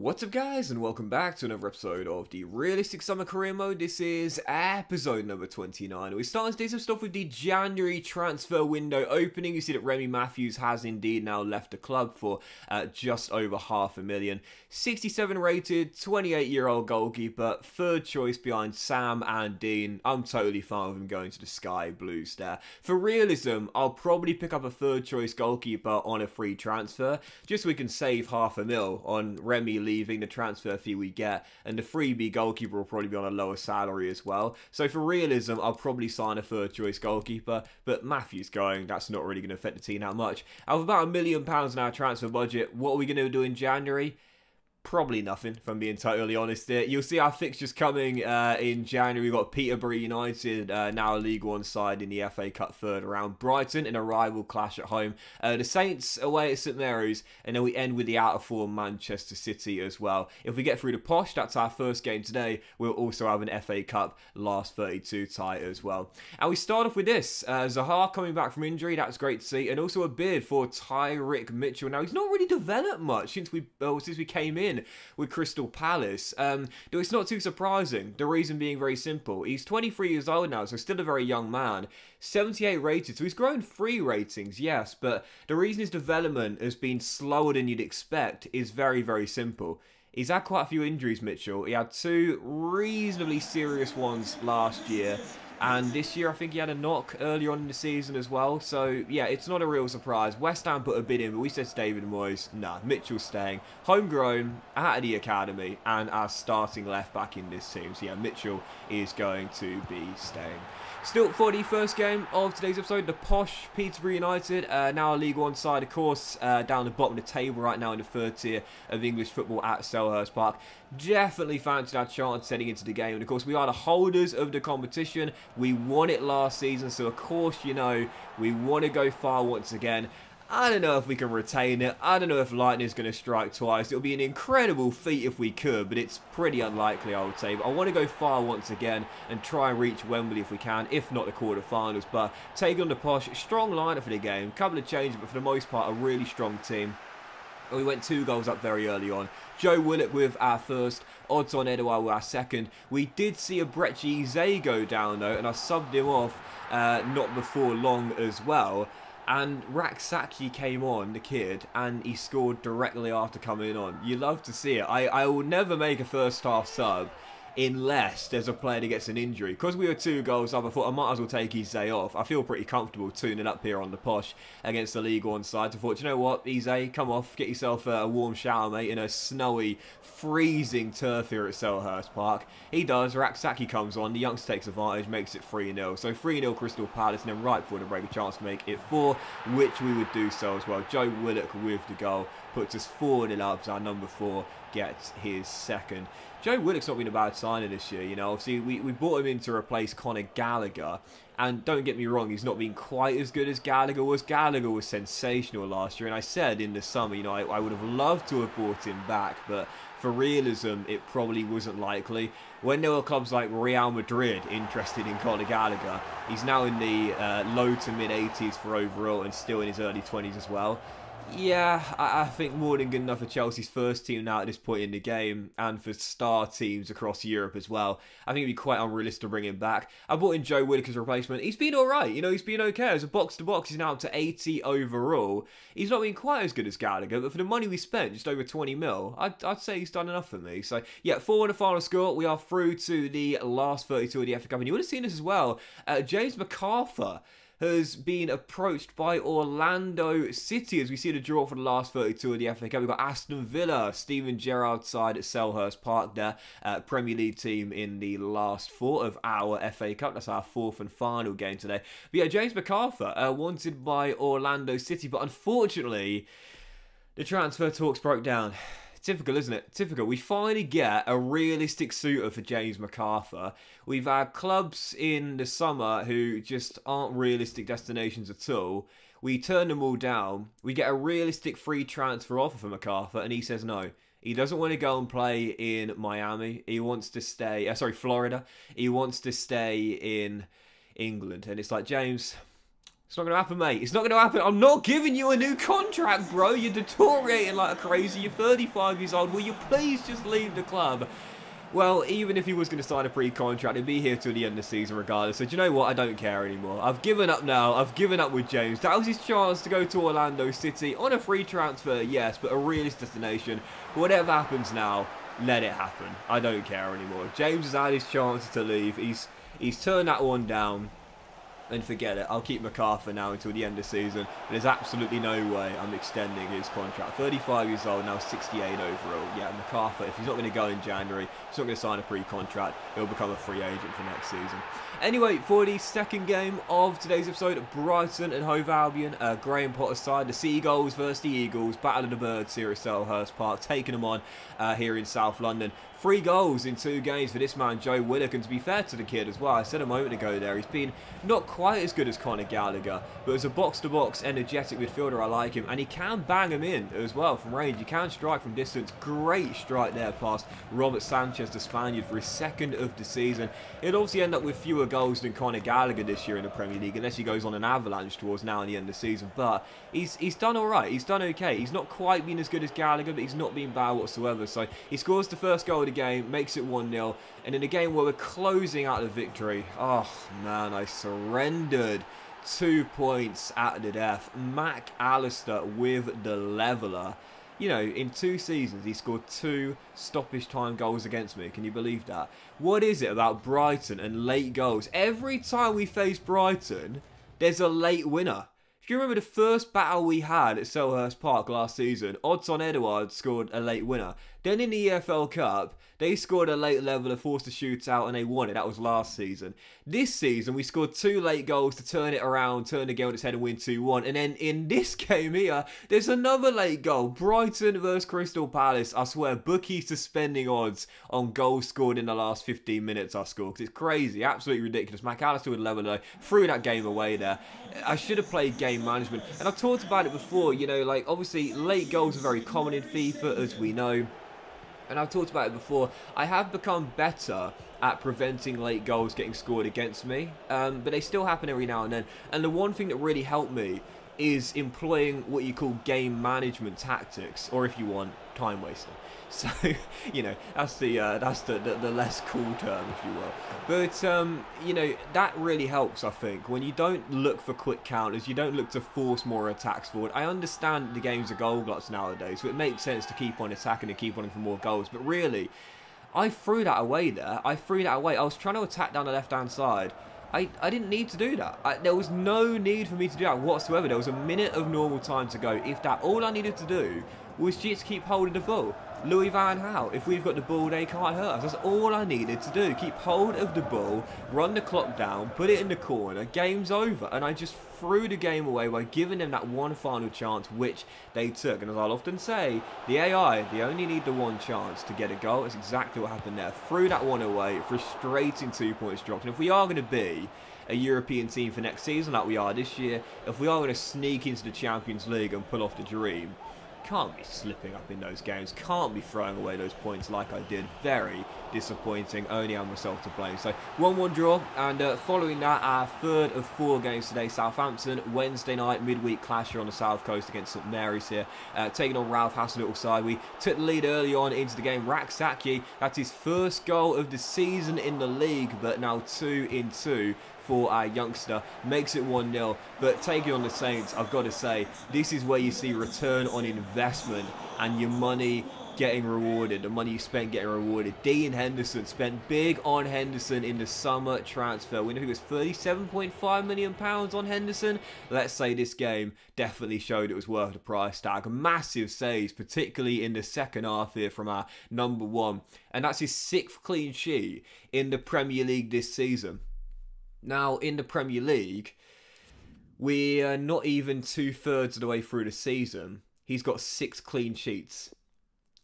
What's up guys, and welcome back to another episode of the Realistic Summer Career Mode. This is episode number 29. We start today's stuff with the January transfer window opening. You see that Remy Matthews has indeed now left the club for just over $500,000. 67 rated, 28-year-old goalkeeper, third choice behind Sam and Dean. I'm totally fine with him going to the Sky Blues there. For realism, I'll probably pick up a third choice goalkeeper on a free transfer, just so we can save $500,000 on Remy leaving, the transfer fee we get, and the freebie goalkeeper will probably be on a lower salary as well. So for realism, I'll probably sign a third choice goalkeeper, but Matthews going, that's not really going to affect the team that much. Out of about £1 million in our transfer budget, what are we going to do in January? Probably nothing, if I'm being totally honest here. You'll see our fixtures coming in January. We've got Peterborough United, now a League One side in the FA Cup third round. Brighton in a rival clash at home. The Saints away at St Mary's. And then we end with the out-of-form Manchester City as well. If we get through the Posh, that's our first game today. We'll also have an FA Cup last 32 tie as well. And we start off with this. Zaha coming back from injury. That's great to see. And also a bid for Tyrick Mitchell. Now, he's not really developed much since we came in with Crystal Palace. Though it's not too surprising. The reason being very simple. He's 23 years old now, so still a very young man. 78 rated, so he's grown 3 ratings, yes, but the reason his development has been slower than you'd expect is very, very simple. He's had quite a few injuries, Mitchell. He had 2 reasonably serious ones last year. And this year, I think he had a knock earlier on in the season as well. So, yeah, it's not a real surprise. West Ham put a bid in, but we said to David Moyes, nah, Mitchell's staying. Homegrown, out of the academy, and our starting left-back in this team. So, yeah, Mitchell is going to be staying. Still, for the first game of today's episode, the Posh Peterborough United, now a League One side, of course, down the bottom of the table right now in the third tier of English football at Selhurst Park. Definitely fancied our chance heading into the game. And, of course, we are the holders of the competition. We won it last season, so, of course, you know, we want to go far once again. I don't know if we can retain it. I don't know if lightning is going to strike twice. It would be an incredible feat if we could, but it's pretty unlikely, I would say. But I want to go far once again and try and reach Wembley if we can, if not the quarterfinals. But taking on the Posh, strong lineup for the game. Couple of changes, but for the most part, a really strong team. We went 2 goals up very early on. Joe Willock with our first, odds on Edouard with our second. We did see a Brecci Eze go down though, and I subbed him off not before long as well. And Raksaki came on, the kid, and he scored directly after coming on. You love to see it. I will never make a first half sub unless there's a player that gets an injury. Because we were 2 goals up, I thought I might as well take Eze off. I feel pretty comfortable tuning up here on the Posh against the League One side. I thought, you know what, Eze, come off, get yourself a warm shower, mate, in a snowy, freezing turf here at Selhurst Park. He does. Raksaki comes on. The youngster takes advantage, makes it 3-0. So 3-0 Crystal Palace, and then right before the break, a chance to make it 4, which we would do so as well. Joe Willock with the goal puts us 4-0 up as our number 4 gets his second. Joe Willock's not been a bad signing this year, you know. Obviously, we brought him in to replace Conor Gallagher. And don't get me wrong, he's not been quite as good as Gallagher was. Gallagher was sensational last year. And I said in the summer, you know, I would have loved to have brought him back. But for realism, it probably wasn't likely. When there were clubs like Real Madrid interested in Conor Gallagher, he's now in the low to mid-80s for overall and still in his early 20s as well. Yeah, I think more than good enough for Chelsea's first team now at this point in the game, and for star teams across Europe as well. I think it'd be quite unrealistic to bring him back. I brought in Joe Willock as a replacement. He's been alright, you know, he's been okay. As a box-to-box, he's now up to 80 overall. He's not been quite as good as Gallagher, but for the money we spent, just over 20 mil, I'd say he's done enough for me. So, yeah, 4 the final score. We are through to the last 32 of the FA Cup, and you would have seen this as well. James McArthur has been approached by Orlando City as we see the draw for the last 32 of the FA Cup. We've got Aston Villa, Steven Gerrard's side at Selhurst Park there, Premier League team in the last 4 of our FA Cup. That's our 4th and final game today. But yeah, James McArthur, wanted by Orlando City, but unfortunately, the transfer talks broke down. Typical, isn't it? Typical. We finally get a realistic suitor for James McArthur. We've had clubs in the summer who just aren't realistic destinations at all. We turn them all down. We get a realistic free transfer offer for McArthur, and he says no. He doesn't want to go and play in Miami. He wants to stay... Florida. He wants to stay in England. And it's like, James, It's not going to happen, mate. It's not going to happen. I'm not giving you a new contract, bro. You're deteriorating like a crazy. You're 35 years old. Will you please just leave the club? Well, even if he was going to sign a pre-contract, he'd be here till the end of the season regardless. So, do you know what? I don't care anymore. I've given up now. I've given up with James. That was his chance to go to Orlando City on a free transfer, yes, but a realist destination. Whatever happens now, let it happen. I don't care anymore. James has had his chance to leave. He's turned that one down. And forget it. I'll keep MacArthur now until the end of the season. There's absolutely no way I'm extending his contract. 35 years old now, 68 overall. Yeah, MacArthur, if he's not going to go in January, he's not going to sign a pre-contract, he'll become a free agent for next season. Anyway, for the second game of today's episode, Brighton and Hove Albion, Graham Potter's side, the Seagulls versus the Eagles, Battle of the Birds here at Selhurst Park, taking them on here in South London. 3 goals in 2 games for this man, Joe Willock, and to be fair to the kid as well, I said a moment ago there, he's been not quite as good as Conor Gallagher, but as a box-to-box, energetic midfielder, I like him, and he can bang him in as well from range. He can strike from distance. Great strike there past Robert Sanchez, the Spaniard, for his 2nd of the season. He'll obviously end up with fewer goals than Conor Gallagher this year in the Premier League, unless he goes on an avalanche towards now and the end of the season, but he's done alright, he's done okay. He's not quite been as good as Gallagher, but he's not been bad whatsoever, so he scores the first goal of the game, makes it 1-0, and in a game where we're closing out the victory, oh man, I surrendered. 2 points at the death. Mac Allister with the leveller. You know, in 2 seasons, he scored 2 stoppage time goals against me. Can you believe that? What is it about Brighton and late goals? Every time we face Brighton, there's a late winner. If you remember the first battle we had at Selhurst Park last season, Odson Edouard scored a late winner. Then in the EFL Cup, they scored a late leveller, forced a shootout, and they won it. That was last season. This season, we scored 2 late goals to turn it around, turn the game on its head and win 2-1. And then in this game here, there's another late goal. Brighton versus Crystal Palace. I swear, bookies suspending odds on goals scored in the last 15 minutes I scored. Because it's crazy, absolutely ridiculous. Mac Allister with a leveller, threw that game away there. I should have played game management. And I've talked about it before, you know, like, obviously, late goals are very common in FIFA, as we know. And I've talked about it before, I have become better at preventing late goals getting scored against me, but they still happen every now and then. And the one thing that really helped me is employing what you call game management tactics, or if you want, time wasting. So, you know, that's the less cool term, if you will. But, you know, that really helps, I think. When you don't look for quick counters, you don't look to force more attacks forward. I understand the game's a goal gluts nowadays, so it makes sense to keep on attacking and keep on for more goals. But really, I threw that away there. I threw that away. I was trying to attack down the left-hand side. I didn't need to do that. There was no need for me to do that whatsoever. There was a minute of normal time to go. If that, all I needed to do was just keep holding the ball. Louis van Gaal, if we've got the ball, they can't hurt us. That's all I needed to do. Keep hold of the ball, run the clock down, put it in the corner, game's over. And I just threw the game away by giving them that one final chance, which they took. And as I'll often say, the AI, they only need the one chance to get a goal. That's exactly what happened there. Threw that one away, frustrating 2 points dropped. And if we are going to be a European team for next season like we are this year, if we are going to sneak into the Champions League and pull off the dream, can't be slipping up in those games, can't be throwing away those points like I did. Very disappointing, only have myself to blame. So 1-1 draw, and following that, our 3rd of 4 games today. Southampton, Wednesday night, midweek clash here on the south coast against St Mary's here, taking on Ralph Hasenhüttl's side. We took the lead early on into the game. Rak-Sakyi, that's his 1st goal of the season in the league, but now 2 in 2 for our youngster, makes it 1-0. But taking on the Saints, I've got to say, this is where you see return on investment and your money getting rewarded, the money you spent getting rewarded. Dean Henderson spent big on Henderson in the summer transfer window. It was £37.5 million on Henderson. Let's say this game definitely showed it was worth the price tag. Massive saves, particularly in the second half here from our number 1. And that's his 6th clean sheet in the Premier League this season. Now, in the Premier League, we're not even 2/3 of the way through the season. He's got 6 clean sheets.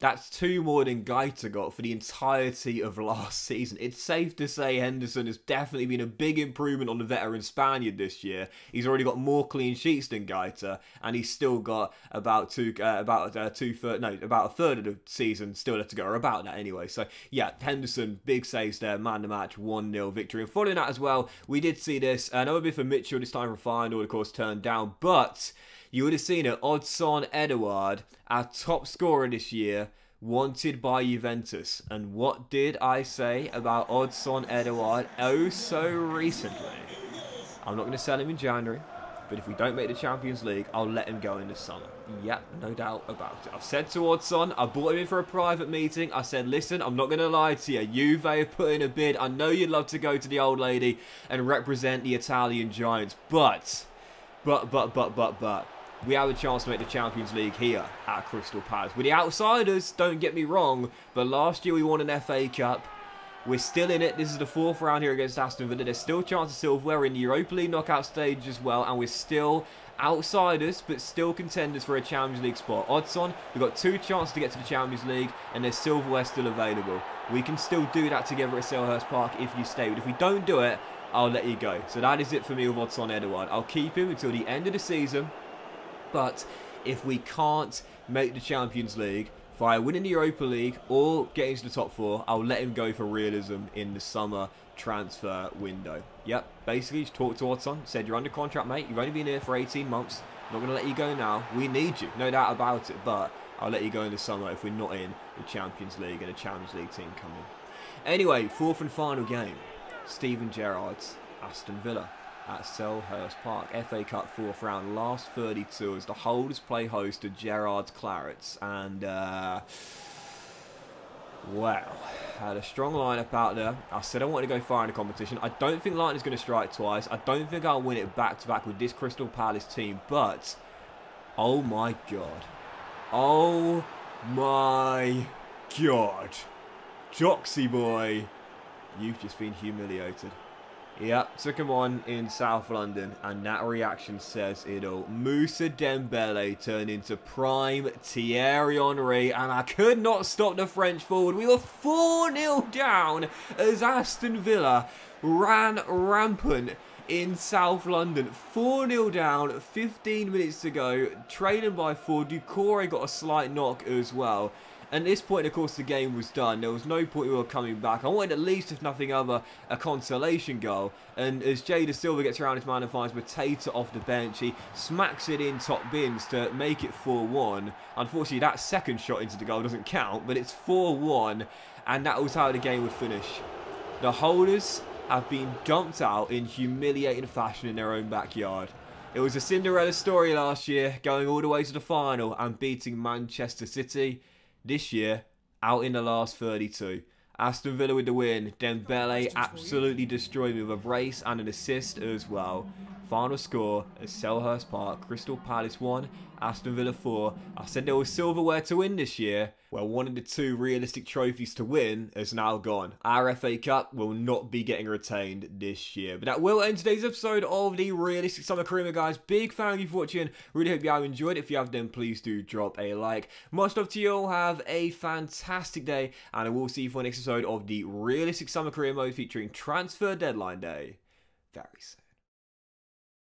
That's 2 more than Gaita got for the entirety of last season. It's safe to say Henderson has definitely been a big improvement on the veteran Spaniard this year. He's already got more clean sheets than Gaita, and he's still got about a third of the season still left to go, or about that anyway. So yeah, Henderson, big saves there, man of the match, 1-0 victory. And following that as well, we did see this, another bit for Mitchell, this time from Feyenoord, of course, turned down, but you would have seen it, Odsonne Edouard, our top scorer this year, wanted by Juventus. And what did I say about Odsonne Edouard oh so recently? I'm not going to sell him in January, but if we don't make the Champions League, I'll let him go in the summer. Yep, no doubt about it. I've said to Odsonne, I brought him in for a private meeting. I said, listen, I'm not going to lie to you. Juve have put in a bid. I know you'd love to go to the old lady and represent the Italian giants, but we have a chance to make the Champions League here at Crystal Palace. We're the outsiders, don't get me wrong, but last year we won an FA Cup. We're still in it. This is the 4th round here against Aston Villa. There's still a chance of silverware in the Europa League knockout stage as well, and we're still outsiders, but still contenders for a Champions League spot. Odsonne, we've got 2 chances to get to the Champions League, and there's silverware still available. We can still do that together at Selhurst Park if you stay, but if we don't do it, I'll let you go. So that is it for me with Odsonne Edouard. I'll keep him until the end of the season. But if we can't make the Champions League via winning the Europa League or getting to the top 4, I'll let him go for realism in the summer transfer window. Yep, basically just talked to Odsonne, said you're under contract, mate. You've only been here for 18 months. I'm not going to let you go now. We need you, no doubt about it. But I'll let you go in the summer if we're not in the Champions League and a Champions League team coming. Anyway, 4th and final game. Steven Gerrard's Aston Villa at Selhurst Park. FA Cup 4th round, last 32 as the Holders play host to Gerrard's Clarets. And, well, had a strong lineup out there. I said I wanted to go far in the competition. I don't think Lightning's going to strike twice. I don't think I'll win it back-to-back with this Crystal Palace team. But, oh my God. Oh my God. Joxy boy, you've just been humiliated. Yep, took him on in South London, and that reaction says it all. Moussa Dembele turned into prime Thierry Henry, and I could not stop the French forward. We were 4-0 down as Aston Villa ran rampant in South London. 4-0 down, 15 minutes to go, trailing by 4. Doucouré got a slight knock as well. And at this point, of course, the game was done. There was no point we were coming back. I wanted at least, if nothing other, a consolation goal. And as Jada Silva gets around his man and finds Mateta off the bench, he smacks it in top bins to make it 4-1. Unfortunately, that second shot into the goal doesn't count, but it's 4-1. And that was how the game would finish. The Holders have been dumped out in humiliating fashion in their own backyard. It was a Cinderella story last year, going all the way to the final and beating Manchester City. This year, out in the last 32. Aston Villa with the win. Dembele absolutely destroyed me with a brace and an assist as well. Final score at Selhurst Park. Crystal Palace 1, Aston Villa 4. I said there was silverware to win this year. Well, one of the 2 realistic trophies to win is now gone. Our FA Cup will not be getting retained this year. But that will end today's episode of the Realistic Summer Career, guys. Big fan of you for watching. Really hope you have enjoyed it. If you have, then please do drop a like. Much love to you all. Have a fantastic day. And I will see you for the next episode of the Realistic Summer Career Mode featuring Transfer Deadline Day very soon.